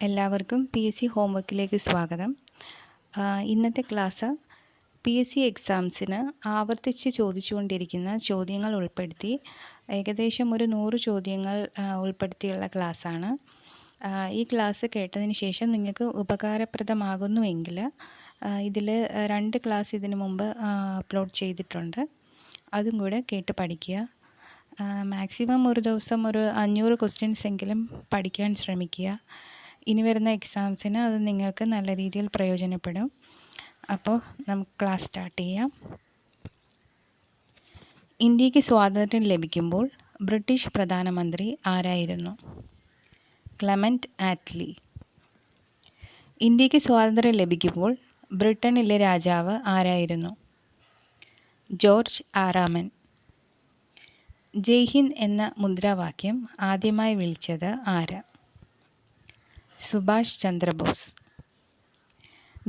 എല്ലാവർക്കും PSC ഹോംവർക്കിലേക്ക് സ്വാഗതം. ഇന്നത്തെ ക്ലാസ് PSC എക്സാംസിന് ആവർത്തിച്ച് ചോദിച്ചുകൊണ്ടിരിക്കുന്ന ചോദ്യങ്ങൾ ഉൾപ്പെടുത്തി ഏകദേശം ഒരു 100 ചോദ്യങ്ങൾ ഉൾപ്പെടുത്തിയുള്ള ക്ലാസ്സാണ്. ഈ ക്ലാസ് കേട്ടതിന് ശേഷം നിങ്ങൾക്ക് ഉപകാരപ്രദമാകുന്നുവെങ്കിൽ ഇതിൽ 2 ക്ലാസ് ഇതിനു മുമ്പ് അപ്ലോഡ് ചെയ്തിട്ടുണ്ട്. അതും കൂടെ കേട്ട് പഠിക്കുക. മാക്സിമം ഒരു ദിവസം ഒരു 500 ക്വസ്റ്റ്യൻസ് എങ്കിലും പഠിക്കാൻ ശ്രമിക്കുക. ഇനി വരുന്ന എക്സാംസിന് അത് നിങ്ങൾക്ക് നല്ല രീതിയിൽ പ്രയോജനപ്പെടും. അപ്പോൾ നമുക്ക് ക്ലാസ് സ്റ്റാർട്ട് ചെയ്യാം. ഇന്ത്യക്ക് സ്വാതന്ത്ര്യം ലഭിക്കുമ്പോൾ ബ്രിട്ടീഷ് പ്രധാനമന്ത്രി ആരായിരുന്നു? Clement Attlee. ഇന്ത്യക്ക് സ്വാതന്ത്ര്യം ലഭിക്കുമ്പോൾ ബ്രിട്ടനിലെ രാജാവ് ആരായിരുന്നു? ജോർജ് ആറാമൻ. ജയ് ഹിന്ദ് എന്ന മുദ്രാവാക്യം ആദ്യമായി വിളിച്ചത് ആര്? സുഭാഷ് ചന്ദ്രബോസ്.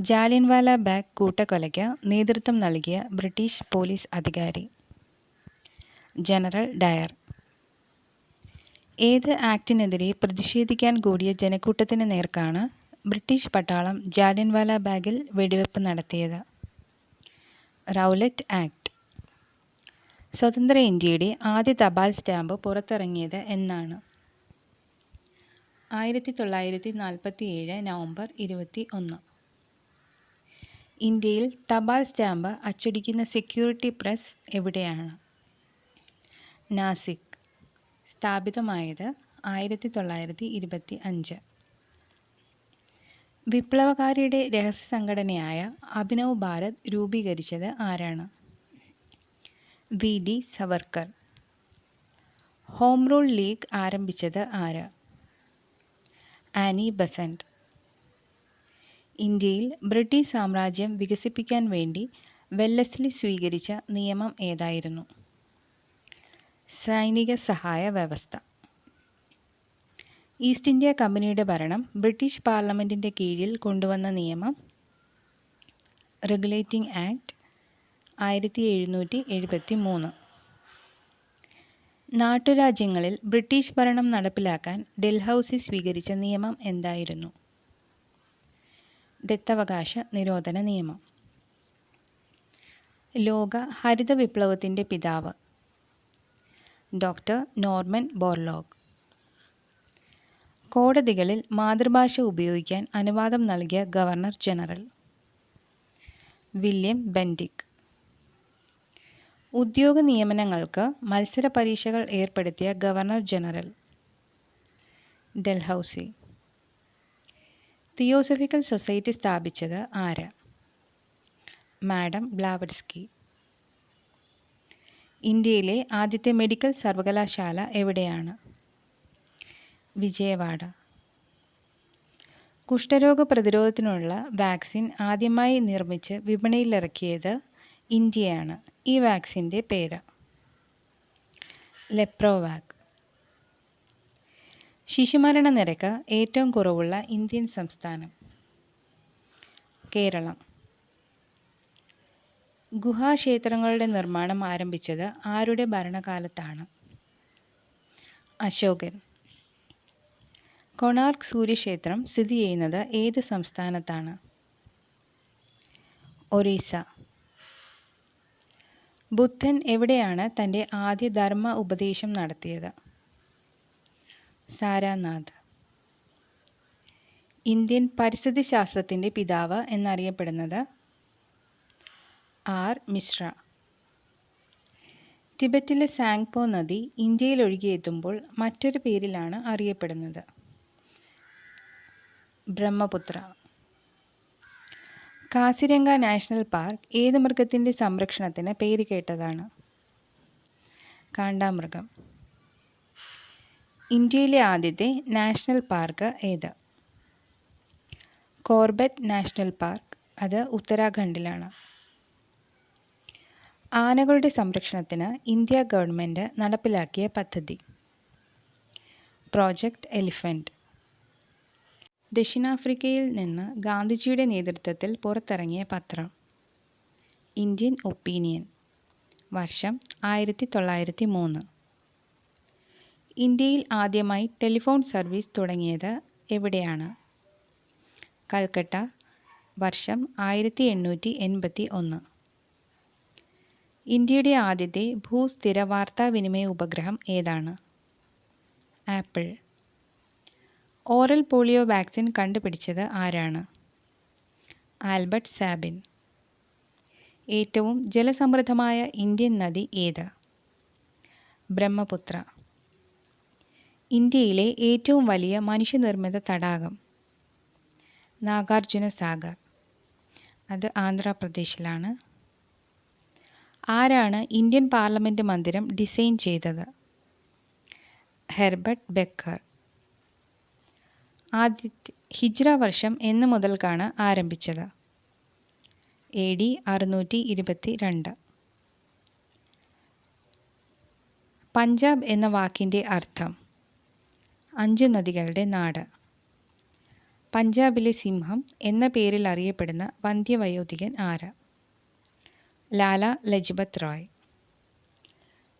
ജാലിയൻവാല ബാഗ് കൂട്ടക്കൊലയ്ക്ക് നേതൃത്വം നൽകിയ ബ്രിട്ടീഷ് പോലീസ് അധികാരി? General Dyer. ഏത് ആക്ടിനെതിരെ പ്രതിഷേധിക്കാൻ കൂടിയ ജനക്കൂട്ടത്തിന് നേർക്കാണ് ബ്രിട്ടീഷ് പട്ടാളം ജാലിയൻവാല ബാഗിൽ വെടിവെപ്പ് നടത്തിയത്? Rowlatt act. സ്വതന്ത്ര ഇന്ത്യയുടെ ആദ്യ തപാൽ സ്റ്റാമ്പ് പുറത്തിറങ്ങിയത് എന്നാണ്? 1947 നവംബർ 21. ഇന്ത്യയിൽ തപാൽ സ്റ്റാമ്പ് അച്ചടിക്കുന്ന സെക്യൂരിറ്റി പ്രസ് എവിടെയാണ്? നാസിക്. സ്ഥാപിതമായത് 1925. വിപ്ലവകാരിയുടെ രഹസ്യ സംഘടനയായ അഭിനവ് ഭാരത് രൂപീകരിച്ചത് ആരാണ്? VD Savarkar. Home rule league ആരംഭിച്ചത് ആര്? Annie Besant. ഇന്ത്യയിൽ ബ്രിട്ടീഷ് സാമ്രാജ്യം വികസിപ്പിക്കാൻ വേണ്ടി വെല്ലസ്ലി സ്വീകരിച്ച നിയമം ഏതായിരുന്നു? സൈനിക സഹായ വ്യവസ്ഥ. ഈസ്റ്റ് ഇന്ത്യ കമ്പനിയുടെ ഭരണം ബ്രിട്ടീഷ് പാർലമെൻറ്റിൻ്റെ കീഴിൽ കൊണ്ടുവന്ന നിയമം? Regulating act 1773. നാട്ടുരാജ്യങ്ങളിൽ ബ്രിട്ടീഷ് ഭരണം നടപ്പിലാക്കാൻ ഡൽഹൗസി സ്വീകരിച്ച നിയമം എന്തായിരുന്നു? ദത്തവകാശ നിരോധന നിയമം. ലോക ഹരിത വിപ്ലവത്തിൻ്റെ പിതാവ്? Doctor Norman Borlaug. കോടതികളിൽ മാതൃഭാഷ ഉപയോഗിക്കാൻ അനുവാദം നൽകിയ ഗവർണർ ജനറൽ? William Bentinck. ഉദ്യോഗ നിയമനങ്ങൾക്ക് മത്സര പരീക്ഷകൾ ഏർപ്പെടുത്തിയ governor general? Dalhousie. Theosophical society സ്ഥാപിച്ചത് ആര്? മാഡം ബ്ലാവറ്റ്സ്കി. ഇന്ത്യയിലെ ആദ്യത്തെ മെഡിക്കൽ സർവകലാശാല എവിടെയാണ്? വിജയവാഡ. കുഷ്ഠരോഗ പ്രതിരോധത്തിനുള്ള വാക്സിൻ ആദ്യമായി നിർമ്മിച്ച് വിപണിയിലിറക്കിയത് ഇന്ത്യയാണ്. ഈ വാക്സിൻ്റെ പേര്? ലെപ്രോവാക്. ശിശുമരണ നിരക്ക് ഏറ്റവും കുറവുള്ള ഇന്ത്യൻ സംസ്ഥാനം? കേരളം. ഗുഹാക്ഷേത്രങ്ങളുടെ നിർമ്മാണം ആരംഭിച്ചത് ആരുടെ ഭരണകാലത്താണ്? അശോകൻ. കൊണാർക്ക് സൂര്യക്ഷേത്രം സ്ഥിതി ചെയ്യുന്നത് ഏത് സംസ്ഥാനത്താണ്? ഒറീസ. ബുദ്ധൻ എവിടെയാണ് തൻ്റെ ആദ്യ ധർമ്മ ഉപദേശം നടത്തിയത്? സാരാനാഥ്. ഇന്ത്യൻ പരിസ്ഥിതി ശാസ്ത്രത്തിൻ്റെ പിതാവ് എന്നറിയപ്പെടുന്നത്? ആർ മിശ്ര. ടിബറ്റിലെ സാങ്പോ നദി ഇന്ത്യയിൽ ഒഴുകിയെത്തുമ്പോൾ മറ്റൊരു പേരിലാണ് അറിയപ്പെടുന്നത്? ബ്രഹ്മപുത്ര. കാസിരംഗ നാഷണൽ പാർക്ക് ഏത് മൃഗത്തിൻ്റെ സംരക്ഷണത്തിന് പേര് കേട്ടതാണ്? കാണ്ടാമൃഗം. ഇന്ത്യയിലെ ആദ്യത്തെ നാഷണൽ പാർക്ക് ഏത്? Corbett national park. അത് ഉത്തരാഖണ്ഡിലാണ്. ആനകളുടെ സംരക്ഷണത്തിന് ഇന്ത്യ ഗവൺമെൻറ് നടപ്പിലാക്കിയ പദ്ധതി? Project elephant. ദക്ഷിണാഫ്രിക്കയിൽ നിന്ന് ഗാന്ധിജിയുടെ നേതൃത്വത്തിൽ പുറത്തിറങ്ങിയ പത്രം? Indian opinion. വർഷം 1903. ഇന്ത്യയിൽ ആദ്യമായി ടെലിഫോൺ സർവീസ് തുടങ്ങിയത് എവിടെയാണ്? കൽക്കട്ട, വർഷം 1881. ഇന്ത്യയുടെ ആദ്യത്തെ ഭൂസ്ഥിര വാർത്താവിനിമയ ഉപഗ്രഹം ഏതാണ്? ആപ്പിൾ. ഓറൽ പോളിയോ വാക്സിൻ കണ്ടുപിടിച്ചത് ആരാണ്? Albert Sabin. ഏറ്റവും ജലസമൃദ്ധമായ ഇന്ത്യൻ നദി ഏത്? ബ്രഹ്മപുത്ര. ഇന്ത്യയിലെ ഏറ്റവും വലിയ മനുഷ്യനിർമ്മിത തടാകം? നാഗാർജുന സാഗർ. അത് ആന്ധ്രാപ്രദേശിലാണ്. ആരാണ് ഇന്ത്യൻ പാർലമെൻറ്റ് മന്ദിരം ഡിസൈൻ ചെയ്തത്? Herbert Baker. ആദ്യത്തെ ഹിജ്ര വർഷം എന്ന് മുതൽക്കാണ് ആരംഭിച്ചത്? AD 622. പഞ്ചാബ് എന്ന വാക്കിൻ്റെ അർത്ഥം? 5 നദികളുടെ നാട്. പഞ്ചാബിലെ സിംഹം എന്ന പേരിൽ അറിയപ്പെടുന്ന വന്ധ്യവയോധികൻ ആര്? ലാല ലജ്പത് റായ്.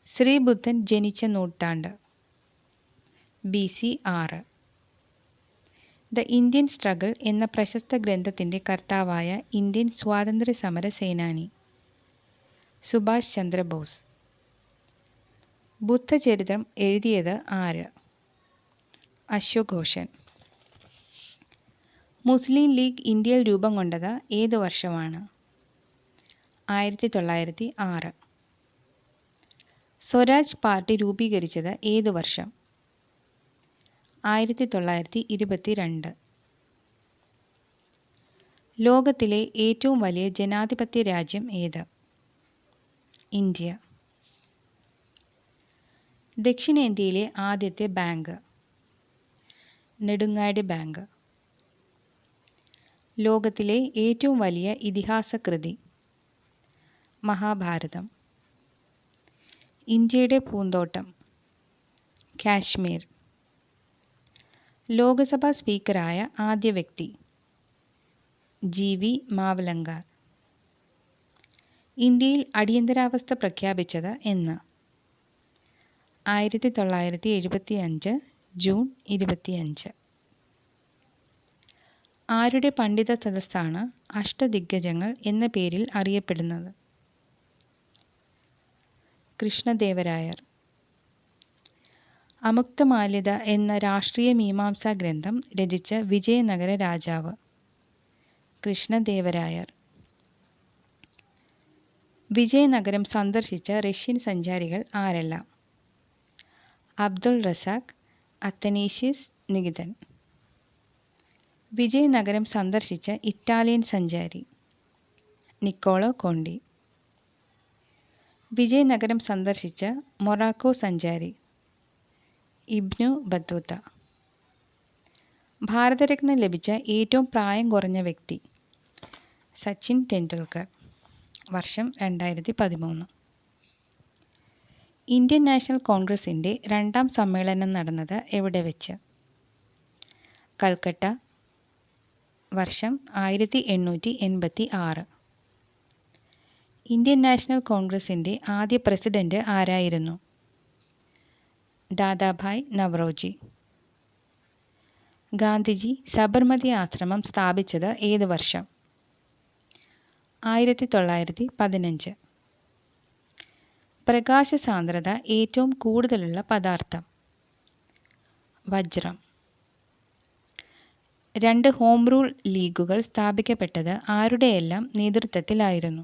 ശ്രീബുദ്ധൻ ജനിച്ച നൂറ്റാണ്ട്? BC 6. ദ ഇന്ത്യൻ സ്ട്രഗിൾ എന്ന പ്രശസ്ത ഗ്രന്ഥത്തിൻ്റെ കർത്താവായ ഇന്ത്യൻ സ്വാതന്ത്ര്യ സമര സേനാനി? സുഭാഷ് ചന്ദ്രബോസ്. ബുദ്ധചരിത്രം എഴുതിയത് ആര്? അശ്വഘോഷൻ. മുസ്ലിം ലീഗ് ഇന്ത്യയിൽ രൂപം കൊണ്ടത് ഏത് വർഷമാണ്? 1906. സ്വരാജ് പാർട്ടി രൂപീകരിച്ചത് ഏത് വർഷം? 1922. ലോകത്തിലെ ഏറ്റവും വലിയ ജനാധിപത്യ രാജ്യം ഏത്? ഇന്ത്യ. ദക്ഷിണേന്ത്യയിലെ ആദ്യത്തെ ബാങ്ക്? നെടുങ്ങാടി ബാങ്ക്. ലോകത്തിലെ ഏറ്റവും വലിയ ഇതിഹാസ കൃതി? മഹാഭാരതം. ഇന്ത്യയുടെ പൂന്തോട്ടം? കാശ്മീർ. ലോകസഭാ സ്പീക്കറായ ആദ്യ വ്യക്തി? GV മാവലങ്കാർ. ഇന്ത്യയിൽ അടിയന്തരാവസ്ഥ പ്രഖ്യാപിച്ചത് എന്ന്? 1975 ജൂൺ 25. ആരുടെ പണ്ഡിത സദസ്സാണ് അഷ്ടദിഗ്ഗജങ്ങൾ എന്ന പേരിൽ അറിയപ്പെടുന്നത്? കൃഷ്ണദേവരായർ. അമുക്തമാല്യത എന്ന രാഷ്ട്രീയ മീമാംസാ ഗ്രന്ഥം രചിച്ച വിജയനഗര രാജാവ്? കൃഷ്ണദേവരായർ. വിജയനഗരം സന്ദർശിച്ച റഷ്യൻ സഞ്ചാരികൾ ആരെല്ലാം? അബ്ദുൾ റസാഖ്, അത്തനേഷ്യസ് നികിതൻ. വിജയനഗരം സന്ദർശിച്ച ഇറ്റാലിയൻ സഞ്ചാരി? Niccolo Conti. വിജയനഗരം സന്ദർശിച്ച മൊറാക്കോ സഞ്ചാരി? ഇബ്നു ബത്തൂത്ത. ഭാരതരത്ന ലഭിച്ച ഏറ്റവും പ്രായം കുറഞ്ഞ വ്യക്തി? സച്ചിൻ ടെണ്ടുൽക്കർ. വർഷം 2013. ഇന്ത്യൻ നാഷണൽ കോൺഗ്രസിൻ്റെ 2ാം സമ്മേളനം നടന്നത് എവിടെ വെച്ച്? കൽക്കട്ട. വർഷം 1886. ഇന്ത്യൻ നാഷണൽ കോൺഗ്രസിൻ്റെ ആദ്യ പ്രസിഡന്റ് ആരായിരുന്നു? ദാദാഭായ് നവറോജി. ഗാന്ധിജി സബർമതി ആശ്രമം സ്ഥാപിച്ചത് ഏത് വർഷം? 1915. പ്രകാശ സാന്ദ്രത ഏറ്റവും കൂടുതലുള്ള പദാർത്ഥം? വജ്രം. 2 ഹോം റൂൾ ലീഗുകൾ സ്ഥാപിക്കപ്പെട്ടത് ആരുടെയെല്ലാം നേതൃത്വത്തിലായിരുന്നു?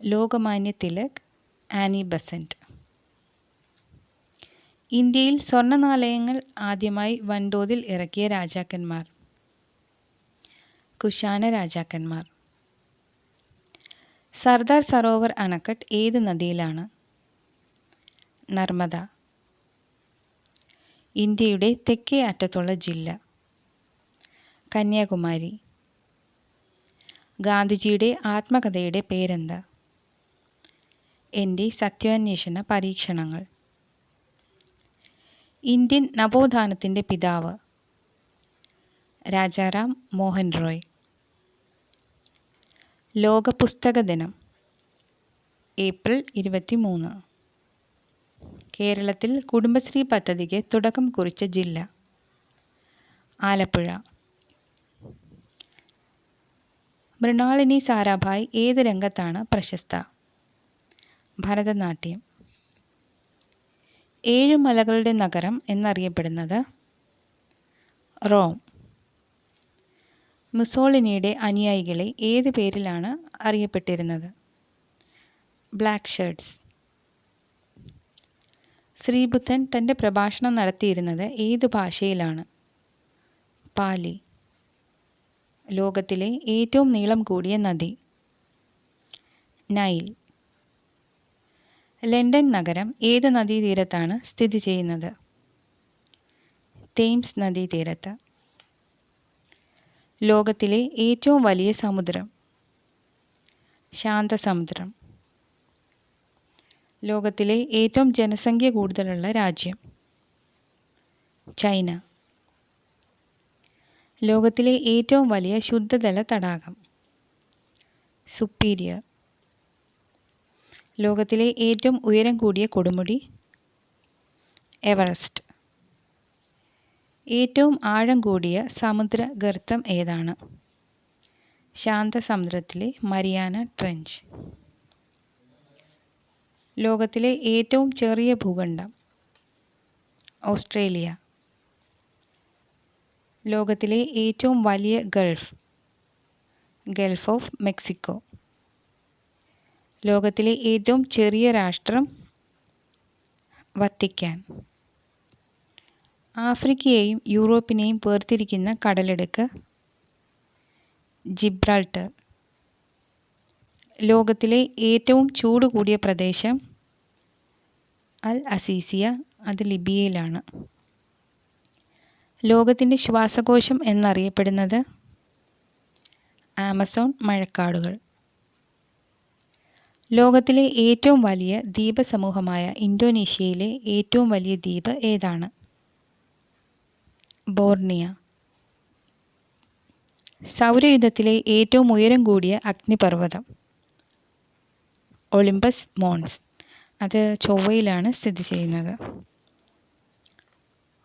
Lokmanya Tilak, Annie Besant. ഇന്ത്യയിൽ സ്വർണ്ണനാണയങ്ങൾ ആദ്യമായി വൻതോതിൽ ഇറക്കിയ രാജാക്കന്മാർ? കുശാന രാജാക്കന്മാർ. സർദാർ സരോവർ അണക്കെട്ട് ഏത് നദിയിലാണ്? നർമ്മദ. ഇന്ത്യയുടെ തെക്കേ അറ്റത്തുള്ള ജില്ല? കന്യാകുമാരി. ഗാന്ധിജിയുടെ ആത്മകഥയുടെ പേരെന്താ? എൻ്റെ സത്യാന്വേഷണ പരീക്ഷണങ്ങൾ. ഇന്ത്യൻ നവോത്ഥാനത്തിൻ്റെ പിതാവ്? രാജാറാം മോഹൻ റോയ്. ലോക പുസ്തക ദിനം? ഏപ്രിൽ 23. കേരളത്തിൽ കുടുംബശ്രീ പദ്ധതിക്ക് തുടക്കം കുറിച്ച ജില്ല? ആലപ്പുഴ. മൃണാളിനി സാരാഭായ് ഏത് രംഗത്താണ് പ്രശസ്ത? ഭരതനാട്യം. 7 മലകളുടെ നഗരം എന്നറിയപ്പെടുന്നത്? റോം. മുസോളിനിയുടെ അനുയായികളെ ഏത് പേരിലാണ് അറിയപ്പെട്ടിരുന്നത്? Black shirts. ശ്രീബുദ്ധൻ തൻ്റെ പ്രഭാഷണം നടത്തിയിരുന്നത് ഏത് ഭാഷയിലാണ്? പാലി. ലോകത്തിലെ ഏറ്റവും നീളം കൂടിയ നദി? നൈൽ. ലണ്ടൻ നഗരം ഏത് നദീതീരത്താണ് സ്ഥിതി ചെയ്യുന്നത്? തേംസ് നദീതീരത്ത്. ലോകത്തിലെ ഏറ്റവും വലിയ സമുദ്രം? ശാന്തസമുദ്രം. ലോകത്തിലെ ഏറ്റവും ജനസംഖ്യ കൂടുതലുള്ള രാജ്യം? ചൈന. ലോകത്തിലെ ഏറ്റവും വലിയ ശുദ്ധജല തടാകം? സുപ്പീരിയർ. ലോകത്തിലെ ഏറ്റവും ഉയരം കൂടിയ കൊടുമുടി? എവറസ്റ്റ്. ഏറ്റവും ആഴം കൂടിയ സമുദ്ര ഗർത്തം ഏതാണ്? ശാന്തസമുദ്രത്തിലെ മരിയാന ട്രെഞ്ച്. ലോകത്തിലെ ഏറ്റവും ചെറിയ ഭൂഖണ്ഡം? ഓസ്ട്രേലിയ. ലോകത്തിലെ ഏറ്റവും വലിയ ഗൾഫ്? Gulf of Mexico. ലോകത്തിലെ ഏറ്റവും ചെറിയ രാഷ്ട്രം? വത്തിക്കാൻ. ആഫ്രിക്കയെയും യൂറോപ്പിനെയും വേർതിരിക്കുന്ന കടലിടുക്ക്? ജിബ്രാൾട്ടർ. ലോകത്തിലെ ഏറ്റവും ചൂട് കൂടിയ പ്രദേശം? അൽ അസീസിയ, അത് ലിബിയയിലാണ്. ലോകത്തിൻ്റെ ശ്വാസകോശം എന്നറിയപ്പെടുന്നത്? ആമസോൺ മഴക്കാടുകൾ. ലോകത്തിലെ ഏറ്റവും വലിയ ദ്വീപസമൂഹമായ ഇന്തോനേഷ്യയിലെ ഏറ്റവും വലിയ ദ്വീപ് ഏതാണ്? ബോർണിയ. സൗരയൂഥത്തിലെ ഏറ്റവും ഉയരം കൂടിയ അഗ്നിപർവ്വതം? ഒളിമ്പസ് മോൺസ്, അത് ചൊവ്വയിലാണ് സ്ഥിതി ചെയ്യുന്നത്.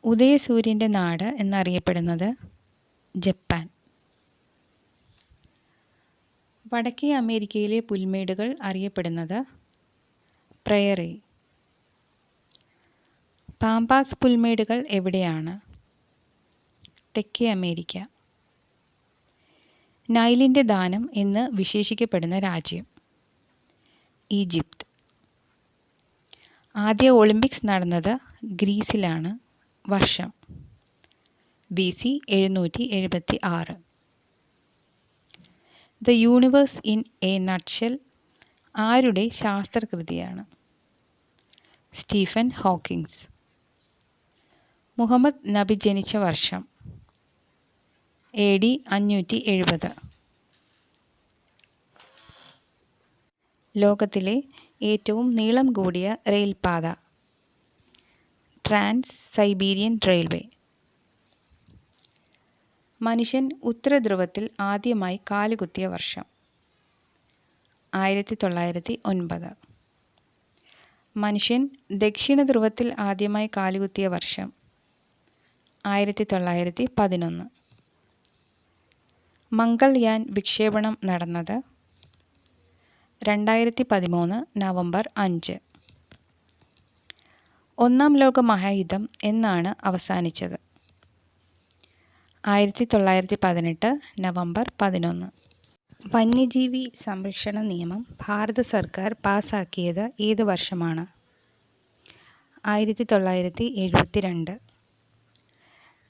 ഉദയസൂര്യൻ്റെ നാട് എന്നറിയപ്പെടുന്നത്? ജപ്പാൻ. വടക്കേ അമേരിക്കയിലെ പുൽമേടുകൾ അറിയപ്പെടുന്നത്? പ്രയറി. പാമ്പാസ് പുൽമേടുകൾ എവിടെയാണ്? തെക്കേ അമേരിക്ക. നൈലിൻ്റെ ദാനം എന്ന് വിശേഷിക്കപ്പെടുന്ന രാജ്യം? ഈജിപ്ത്. ആദ്യ ഒളിമ്പിക്സ് നടന്നത് ഗ്രീസിലാണ്. വർഷം? BC 776. The universe in A nutshell ആരുടെ ശാസ്ത്രകൃതിയാണ്? Stephen Hawkins. മുഹമ്മദ് നബി ജനിച്ച വർഷം? AD 570. ലോകത്തിലെ ഏറ്റവും നീളം കൂടിയ റെയിൽപാത? Trans Siberian railway. മനുഷ്യൻ ഉത്തരധ്രുവത്തിൽ ആദ്യമായി കാലുകുത്തിയ വർഷം? 1909. മനുഷ്യൻ ദക്ഷിണ ധ്രുവത്തിൽ ആദ്യമായി കാലുകുത്തിയ വർഷം? 1911. മംഗൾയാൻ വിക്ഷേപണം നടന്നത്? 2013 നവംബർ 5. ഒന്നാം ലോക മഹായുദ്ധം എന്നാണ് അവസാനിച്ചത്? 1918 നവംബർ 11. വന്യജീവി സംരക്ഷണ നിയമം ഭാരത സർക്കാർ പാസാക്കിയത് ഏത് വർഷമാണ്? 1972.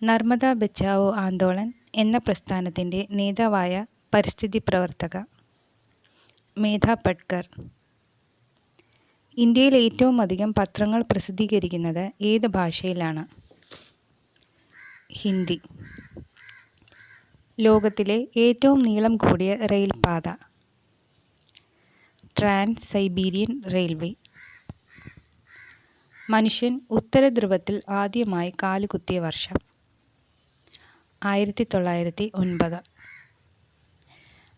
നർമ്മദ ബച്ചാവോ ആന്തോളൻ എന്ന പ്രസ്ഥാനത്തിൻ്റെ നേതാവായ പരിസ്ഥിതി പ്രവർത്തക? മേധ പട്കർ. ഇന്ത്യയിൽ ഏറ്റവും അധികം പത്രങ്ങൾ പ്രസിദ്ധീകരിക്കുന്നത് ഏത് ഭാഷയിലാണ്? ഹിന്ദി. ലോകത്തിലെ ഏറ്റവും നീളം കൂടിയ റെയിൽപാത? Trans Siberian railway. മനുഷ്യൻ ഉത്തരധ്രുവത്തിൽ ആദ്യമായി കാലുകുത്തിയ വർഷം? 1909.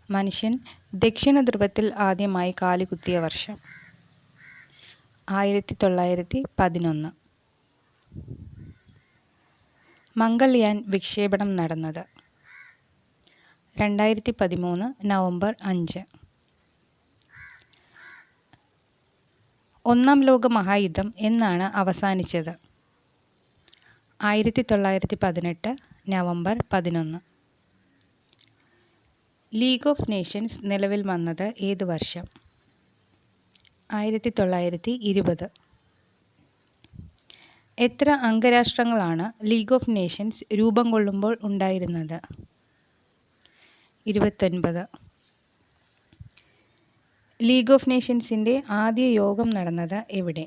മനുഷ്യൻ ദക്ഷിണ ധ്രുവത്തിൽ ആദ്യമായി കാലുകുത്തിയ വർഷം? 1911. മംഗൾയാൻ വിക്ഷേപണം നടന്നത്? 2013 നവംബർ 5. ഒന്നാം ലോക മഹായുദ്ധം എന്നാണ് അവസാനിച്ചത്? 1918 നവംബർ 11. ലീഗ് ഓഫ് നേഷൻസ് നിലവിൽ വന്നത് ഏത് വർഷം? 1920. എത്ര അംഗരാഷ്ട്രങ്ങളാണ് ലീഗ് ഓഫ് നേഷൻസ് രൂപം കൊള്ളുമ്പോൾ ഉണ്ടായിരുന്നത്? 29. ലീഗ് ഓഫ് നേഷൻസിൻ്റെ ആദ്യ യോഗം നടന്നത് എവിടെ?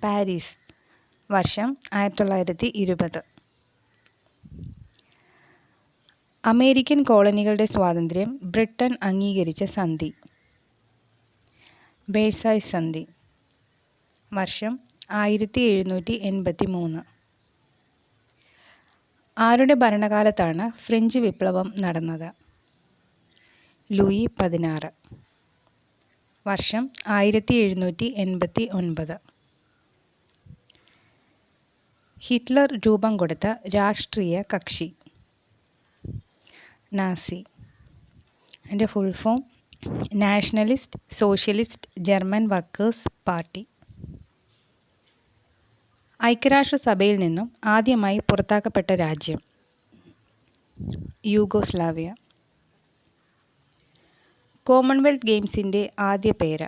പാരീസ്. വർഷം 1920. അമേരിക്കൻ കോളനികളുടെ സ്വാതന്ത്ര്യം ബ്രിട്ടൻ അംഗീകരിച്ച സന്ധി? വേഴ്സായ് സന്ധി. വർഷം 1783. ആരുടെ ഭരണകാലത്താണ് ഫ്രഞ്ച് വിപ്ലവം നടന്നത്? ലൂയി 16. വർഷം 1789. ഹിറ്റ്ലർ രൂപം കൊടുത്ത രാഷ്ട്രീയ കക്ഷി? നാസി. അതിൻ്റെ full form nationalist socialist German workers party. ഐക്യരാഷ്ട്രസഭയിൽ നിന്നും ആദ്യമായി പുറത്താക്കപ്പെട്ട രാജ്യം? യൂഗോസ്ലാവിയ. കോമൺവെൽത്ത് ഗെയിംസിൻ്റെ ആദ്യ പേര്?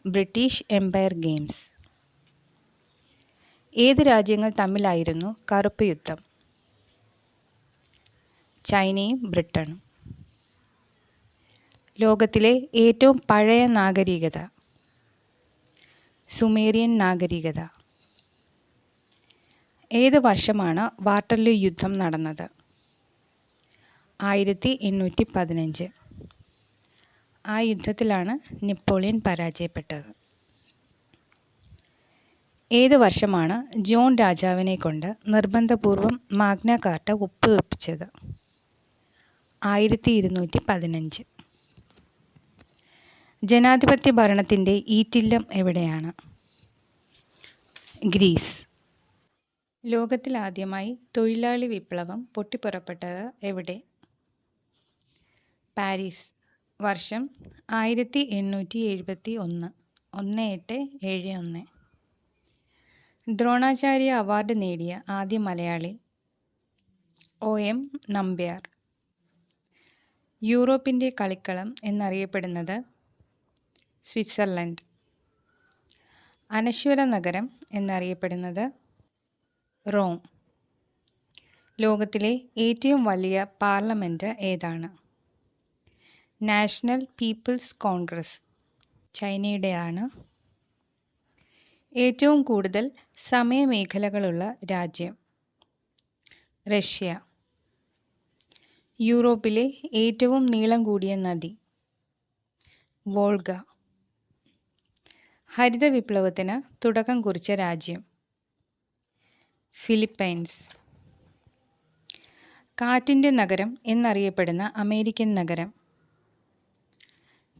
British Empire Games. ഏത് രാജ്യങ്ങൾ തമ്മിലായിരുന്നു കറുപ്പ് യുദ്ധം? ചൈനയും ബ്രിട്ടനും. ലോകത്തിലെ ഏറ്റവും പഴയ നാഗരികത? സുമേറിയൻ നാഗരികത. ഏത് വർഷമാണ് വാട്ടർലൂ യുദ്ധം നടന്നത്? 1815. ആ യുദ്ധത്തിലാണ് നെപ്പോളിയൻ പരാജയപ്പെട്ടത്. ഏത് വർഷമാണ് ജോൺ രാജാവിനെ കൊണ്ട് നിർബന്ധപൂർവം മാഗ്ന കാർട്ട ഒപ്പുവെപ്പിച്ചത്? 1215. ജനാധിപത്യ ഭരണത്തിൻ്റെ ഈറ്റില്ലം എവിടെയാണ്? ഗ്രീസ്. ലോകത്തിലാദ്യമായി തൊഴിലാളി വിപ്ലവം പൊട്ടിപ്പുറപ്പെട്ടത് എവിടെ? പാരീസ്. വർഷം 1871. 1871. ദ്രോണാചാര്യ അവാർഡ് നേടിയ ആദ്യ മലയാളി? OM നമ്പ്യാർ. യൂറോപ്പിൻ്റെ കളിക്കളം എന്നറിയപ്പെടുന്നത്? സ്വിറ്റ്സർലൻഡ്. അനശ്വര നഗരം എന്നറിയപ്പെടുന്നത്? റോം. ലോകത്തിലെ ഏറ്റവും വലിയ പാർലമെൻറ്റ് ഏതാണ്? National People's Congress. ചൈനയുടെയാണ്. ഏറ്റവും കൂടുതൽ സമയമേഖലകളുള്ള രാജ്യം? റഷ്യ. യൂറോപ്പിലെ ഏറ്റവും നീളം കൂടിയ നദി? വോൾഗ. ഹരിത വിപ്ലവത്തിന് തുടക്കം കുറിച്ച രാജ്യം? ഫിലിപ്പൈൻസ്. കാറ്റിൻ്റെ നഗരം എന്നറിയപ്പെടുന്ന അമേരിക്കൻ നഗരം?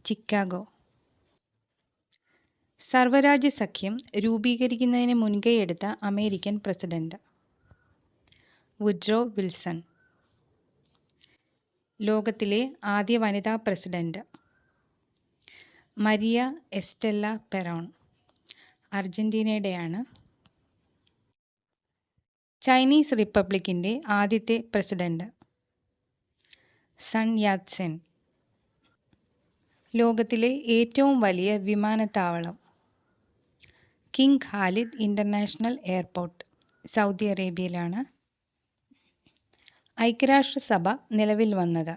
ചിക്കാഗോ. സർവ്വരാജ്യ സഖ്യം രൂപീകരിക്കുന്നതിന് മുൻകൈയെടുത്ത അമേരിക്കൻ പ്രസിഡന്റ്? Woodrow Wilson. ലോകത്തിലെ ആദ്യ വനിതാ പ്രസിഡന്റ്? Maria Estela Peron. അർജന്റീനയുടെയാണ്. ചൈനീസ് റിപ്പബ്ലിക്കിൻ്റെ ആദ്യത്തെ പ്രസിഡന്റ്? Sun Yat Sen. ലോകത്തിലെ ഏറ്റവും വലിയ വിമാനത്താവളം? King Khalid international airport, Saudi അറേബ്യയിലാണ്. ഐക്യരാഷ്ട്രസഭ നിലവിൽ വന്നത്?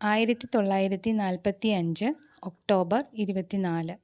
1945 ഒക്ടോബർ 24.